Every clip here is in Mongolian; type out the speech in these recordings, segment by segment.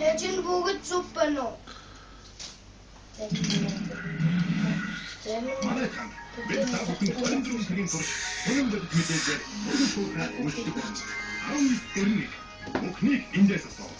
Эжин бүгд зүг байна уу? Манай танд бид та бүхэн 24 сарын турш өнөөдөр мэдээлэл өнөө шоугаа үздэг байна. 12 мөнхнийг эндээс асуу.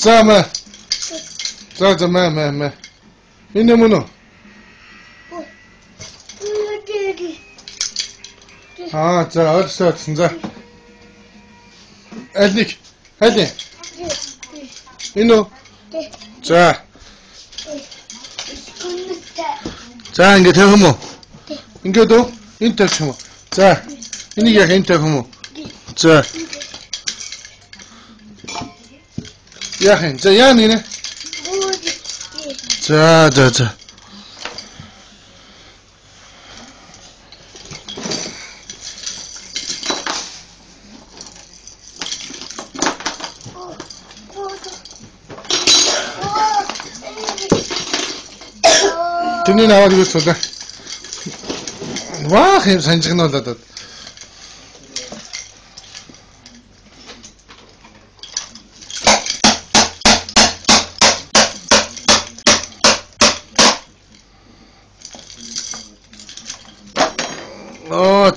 Sama. Mẹ. Ini mana? Orada sen. Ellik. Hadi. Ino. 자, 이게 대흠모. 이게도 인터뷰. 자, 이게 인터뷰. 자. 야, 자, 야, 니네. 자. Түний наваад юу цолоо. Ваа, хэм санжигнуулаад.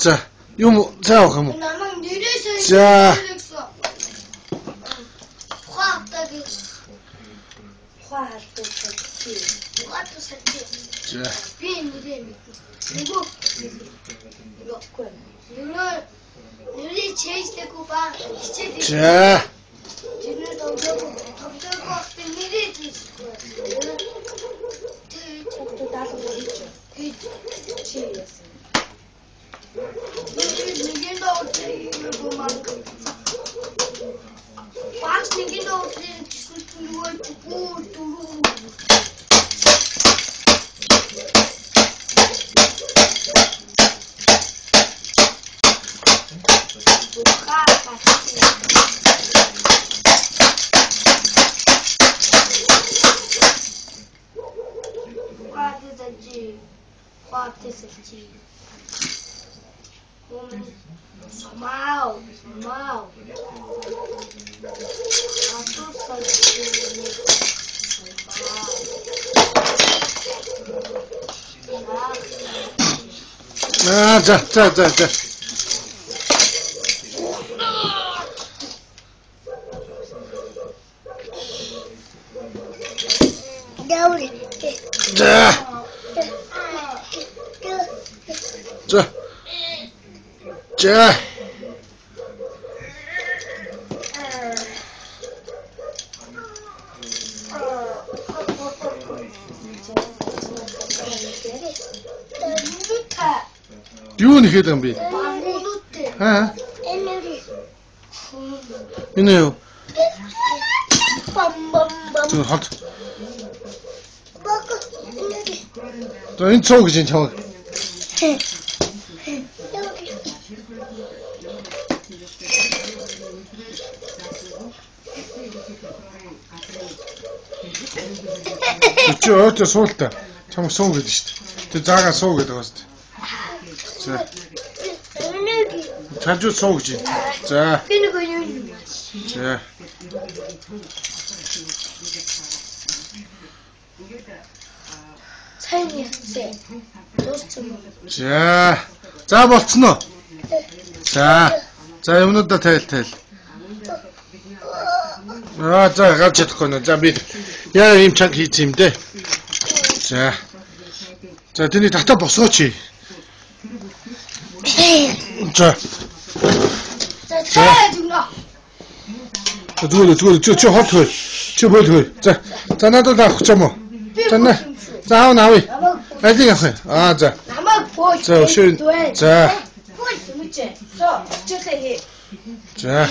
자, 요 자, 가면. 자. 자. 자. 자. Юу нэхэд юм бэ? Аа. Энэ юу? Бам. Хот. Энэ цог гэж чамаа. Чи өөртөө суултаа. Чамаа суу гэдэг шүү дээ. Тэг заагаа суу гэдэг байна шүү дээ. За. Чанжуу суу гэж. За. За. За болцсон уу? За юмнуудаа тайл. За гарч чадахгүй нэ. За би яа юм чанга хийчих юм дээ. За тэний татаа босгооч. За. 저 허트. 저 버트. 자, 나도 다 흑점어. 자, 하나 나위. 아이디 가세. 아, 자. 자, 쉬. 자. 자.